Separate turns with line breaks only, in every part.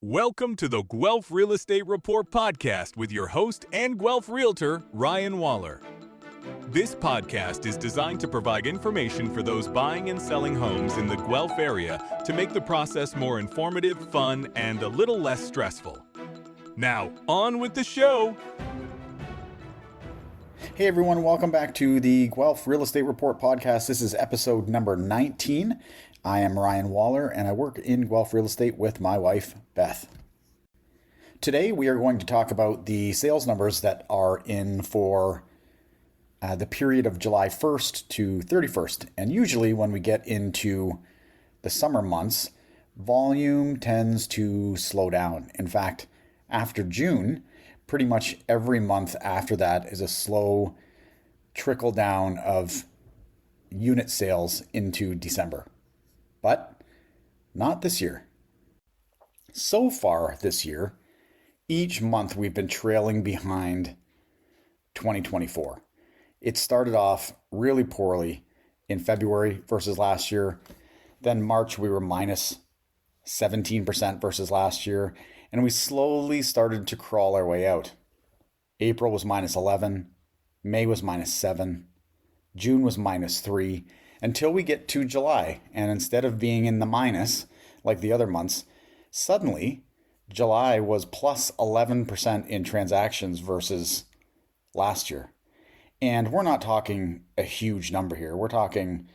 Welcome to the Guelph Real Estate Report podcast with your host and Guelph Realtor, Ryan Waller. This podcast is designed to provide information for those buying and selling homes in the Guelph area to make the process more informative, fun, and a little less stressful. Now, on with the show.
Hey everyone, welcome back to the Guelph Real Estate Report podcast. This is episode number 19. I am Ryan Waller and I work in Guelph Real Estate with my wife, Beth. Today we are going to talk about the sales numbers that are in for the period of July 1st to 31st. And usually when we get into the summer months, volume tends to slow down. In fact, after June, pretty much every month after that is a slow trickle down of unit sales into December. But not this year. So far this year, each month we've been trailing behind 2024. It started off really poorly in February versus last year. Then March we were minus 17% versus last year. And we slowly started to crawl our way out. April was minus 11. May was minus 7. June was minus 3. Until we get to July. And instead of being in the minus like the other months, suddenly July was plus 11% in transactions versus last year. And we're not talking a huge number here. We're talking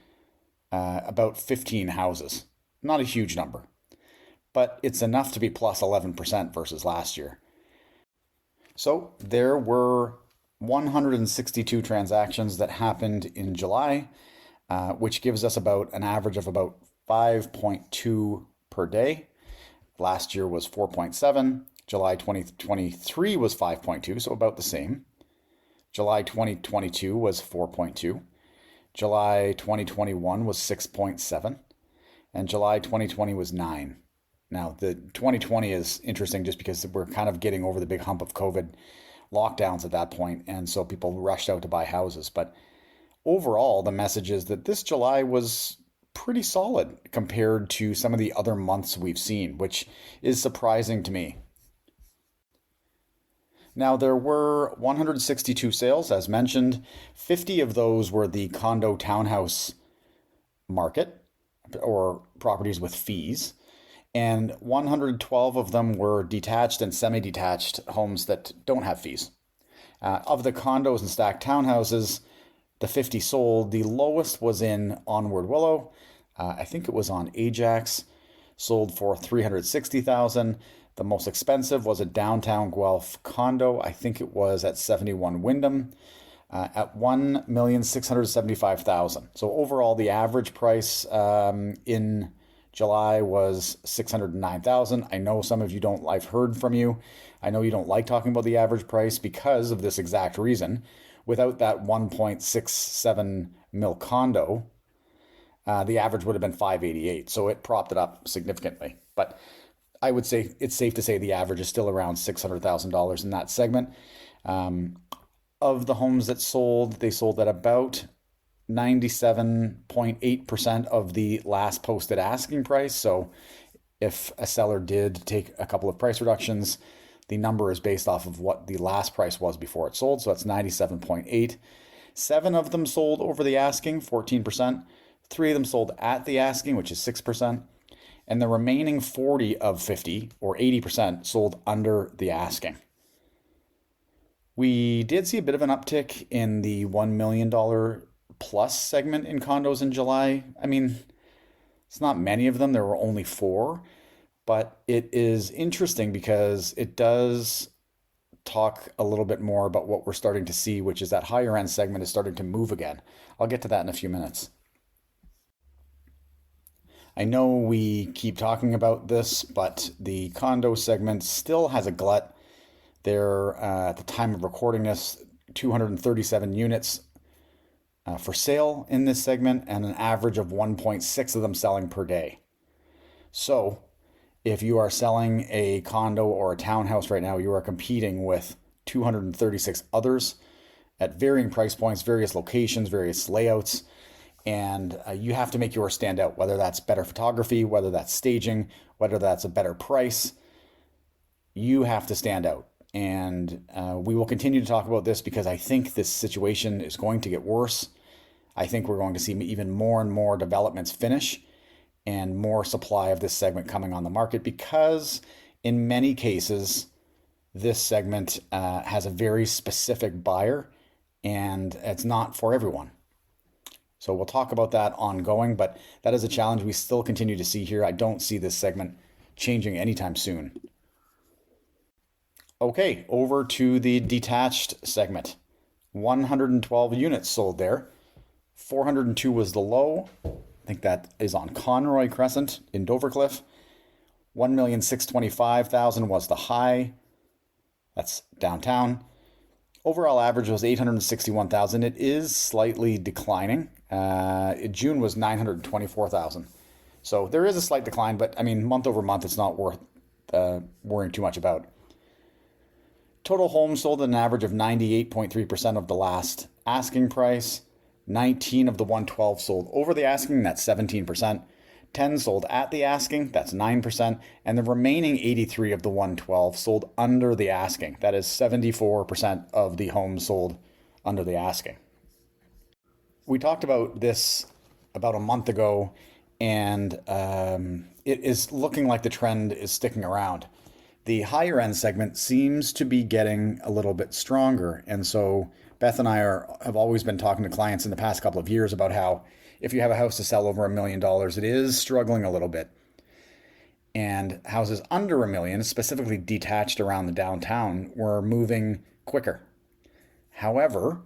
about 15 houses. Not a huge number. But it's enough to be plus 11% versus last year. So there were 162 transactions that happened in July, which gives us about an average of about 5.2 per day. Last year was 4.7. July 2023 was 5.2, so about the same. July 2022 was 4.2. July 2021 was 6.7. And July 2020 was 9. Now, the 2020 is interesting just because we're kind of getting over the big hump of COVID lockdowns at that point, and so people rushed out to buy houses. But overall, the message is that this July was pretty solid compared to some of the other months we've seen, which is surprising to me. Now, there were 162 sales, as mentioned. 50 of those were the condo townhouse market, or properties with fees. And 112 of them were detached and semi-detached homes that don't have fees. Of the condos and stacked townhouses, the 50 sold. The lowest was in Onward Willow. I think it was on Ajax, sold for $360,000. The most expensive was a downtown Guelph condo. I think it was at 71 Wyndham at $1,675,000. So overall, the average price in July was $609,000. I know some of you don't, I've heard from you. I know you don't like talking about the average price because of this exact reason. Without that 1.67 mil condo, the average would have been $588. So it propped it up significantly. But I would say it's safe to say the average is still around $600,000 in that segment. Of the homes that sold, they sold at about 97.8% of the last posted asking price. So if a seller did take a couple of price reductions, the number is based off of what the last price was before it sold. So that's 97.8. 7 of them sold over the asking, 14%. 3 of them sold at the asking, which is 6%. And the remaining 40 of 50, or 80%, sold under the asking. We did see a bit of an uptick in the $1 million plus segment in condos in July. I mean, it's not many of them. There were only 4, but it is interesting because it does talk a little bit more about what we're starting to see, which is that higher end segment is starting to move again. I'll get to that in a few minutes. I know we keep talking about this, but the condo segment still has a glut. There, at the time of recording this, 237 units for sale in this segment, and an average of 1.6 of them selling per day. So if you are selling a condo or a townhouse right now, you are competing with 236 others at varying price points, various locations, various layouts, and you have to make yours stand out, whether that's better photography, whether that's staging, whether that's a better price. you have to stand out. And we will continue to talk about this because I think this situation is going to get worse. I think we're going to see even more and more developments finish and more supply of this segment coming on the market because in many cases, this segment has a very specific buyer and it's not for everyone. So we'll talk about that ongoing, but that is a challenge we still continue to see here. I don't see this segment changing anytime soon. Okay, over to the detached segment. 112 units sold there. 402 was the low. I think that is on Conroy Crescent in Dovercliff. 1,625,000 was the high. That's downtown. Overall average was 861,000. It is slightly declining. June was 924,000. So there is a slight decline, but I mean, month over month, it's not worth worrying too much about. Total homes sold at an average of 98.3% of the last asking price. 19 of the 112 sold over the asking, that's 17%. 10 sold at the asking, that's 9%. And the remaining 83 of the 112 sold under the asking. That is 74% of the homes sold under the asking. We talked about this about a month ago, and it is looking like the trend is sticking around. The higher end segment seems to be getting a little bit stronger. And so Beth and I have always been talking to clients in the past couple of years about how if you have a house to sell over $1 million, it is struggling a little bit. And houses under $1 million, specifically detached around the downtown, were moving quicker. However,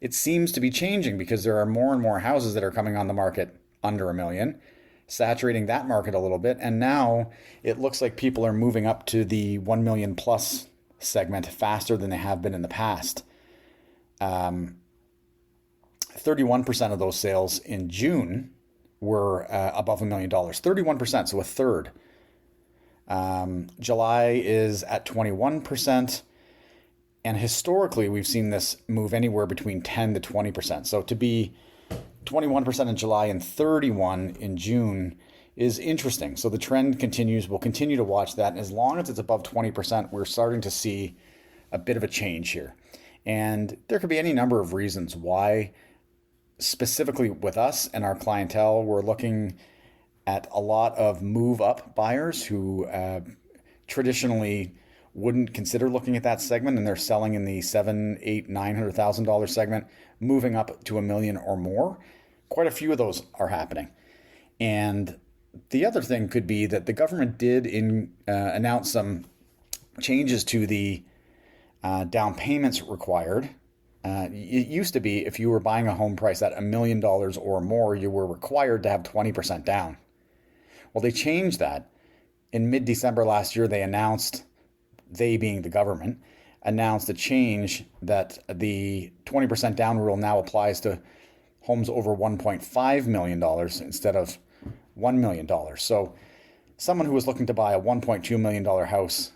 it seems to be changing because there are more and more houses that are coming on the market under $1 million, saturating that market a little bit. And now it looks like people are moving up to the 1 million plus segment faster than they have been in the past. 31% of those sales in June were above $1 million. 31%, so a third. July is at 21%. And historically, we've seen this move anywhere between 10 to 20%. So to be 21% in July and 31% in June is interesting. So the trend continues. We'll continue to watch that. And as long as it's above 20%, we're starting to see a bit of a change here. And there could be any number of reasons why, specifically with us and our clientele, we're looking at a lot of move-up buyers who traditionally wouldn't consider looking at that segment, and they're selling in the $700,000, $800,000, $900,000 segment, moving up to $1 million or more. Quite a few of those are happening. And the other thing could be that the government did announce some changes to the down payments required. It used to be if you were buying a home price at $1 million or more, you were required to have 20% down. Well, they changed that. In mid-December last year, they being the government, announced a change that the 20% down rule now applies to homes over $1.5 million instead of $1 million. So someone who was looking to buy a $1.2 million house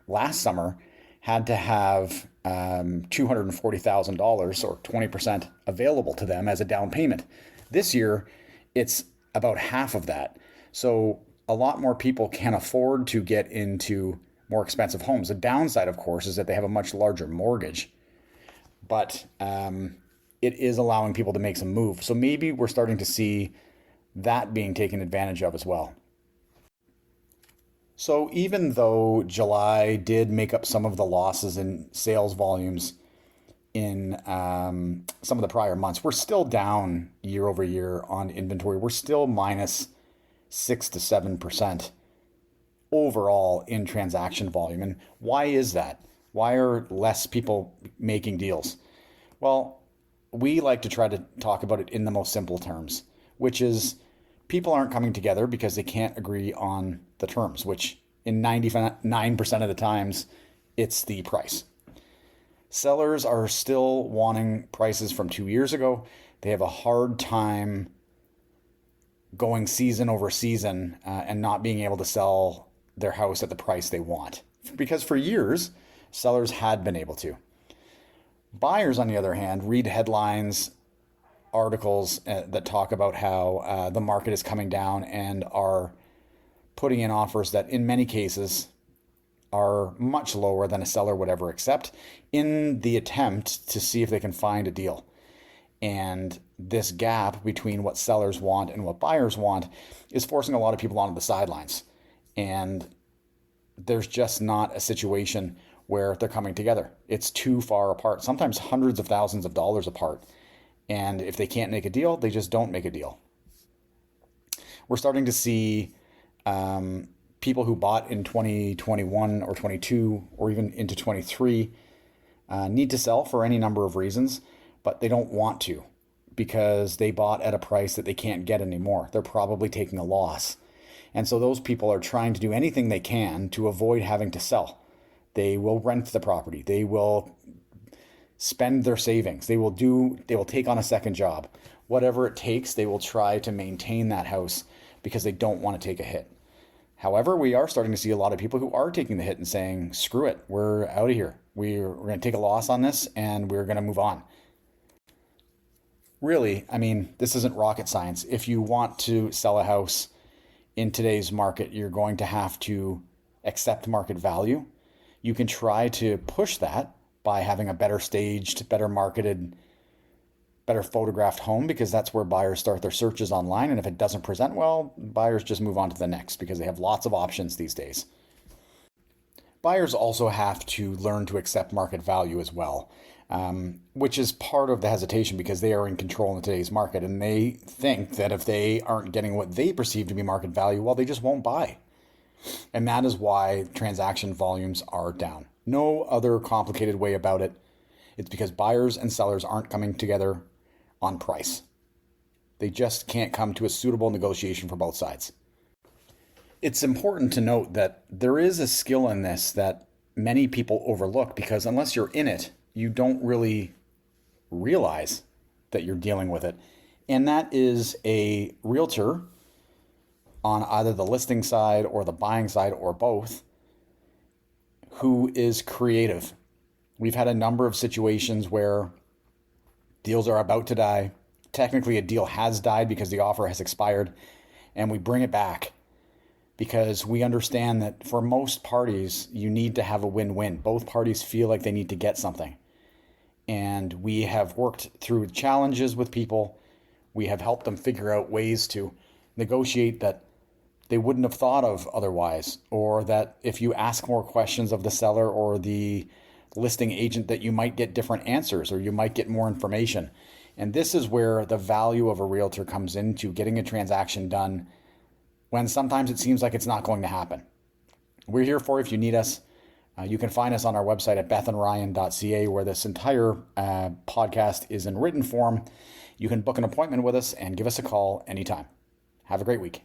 last summer had to have $240,000 or 20% available to them as a down payment. This year, it's about half of that. So a lot more people can afford to get into more expensive homes. The downside, of course, is that they have a much larger mortgage, but it is allowing people to make some moves. So maybe we're starting to see that being taken advantage of as well. So even though July did make up some of the losses in sales volumes in some of the prior months, we're still down year over year on inventory. We're still minus 6 to 7% overall in transaction volume. And why is that? Why are less people making deals? Well, we like to try to talk about it in the most simple terms, which is people aren't coming together because they can't agree on the terms, which in 99% of the times, it's the price. Sellers are still wanting prices from 2 years ago. They have a hard time going season over season and not being able to sell their house at the price they want. Because for years, sellers had been able to. Buyers, on the other hand, read headlines, articles that talk about how the market is coming down and are putting in offers that in many cases are much lower than a seller would ever accept in the attempt to see if they can find a deal. And this gap between what sellers want and what buyers want is forcing a lot of people onto the sidelines. And there's just not a situation where they're coming together. It's too far apart, sometimes hundreds of thousands of dollars apart. And if they can't make a deal, they just don't make a deal. We're starting to see people who bought in 2021 or 22 or even into 23 need to sell for any number of reasons, but they don't want to because they bought at a price that they can't get anymore. They're probably taking a loss. And so those people are trying to do anything they can to avoid having to sell. They will rent the property. They will spend their savings. They will take on a second job. Whatever it takes, they will try to maintain that house because they don't want to take a hit. However, we are starting to see a lot of people who are taking the hit and saying, screw it, we're out of here. We're going to take a loss on this and we're going to move on. Really, I mean, this isn't rocket science. If you want to sell a house in today's market, you're going to have to accept market value. You can try to push that by having a better staged, better marketed, better photographed home because that's where buyers start their searches online. And if it doesn't present well, buyers just move on to the next because they have lots of options these days. Buyers also have to learn to accept market value as well, which is part of the hesitation because they are in control in today's market. And they think that if they aren't getting what they perceive to be market value, well, they just won't buy. And that is why transaction volumes are down. No other complicated way about it. It's because buyers and sellers aren't coming together on price. They just can't come to a suitable negotiation for both sides. It's important to note that there is a skill in this that many people overlook because unless you're in it, you don't really realize that you're dealing with it. And that is a realtor on either the listing side or the buying side or both who is creative. We've had a number of situations where deals are about to die. Technically, a deal has died because the offer has expired, and we bring it back because we understand that for most parties, you need to have a win-win. Both parties feel like they need to get something. And we have worked through challenges with people. We have helped them figure out ways to negotiate that they wouldn't have thought of otherwise, or that if you ask more questions of the seller or the listing agent that you might get different answers or you might get more information. And this is where the value of a realtor comes into getting a transaction done when sometimes it seems like it's not going to happen. We're here for you if you need us. You can find us on our website at bethandryan.ca where this entire podcast is in written form. You can book an appointment with us and give us a call anytime. Have a great week.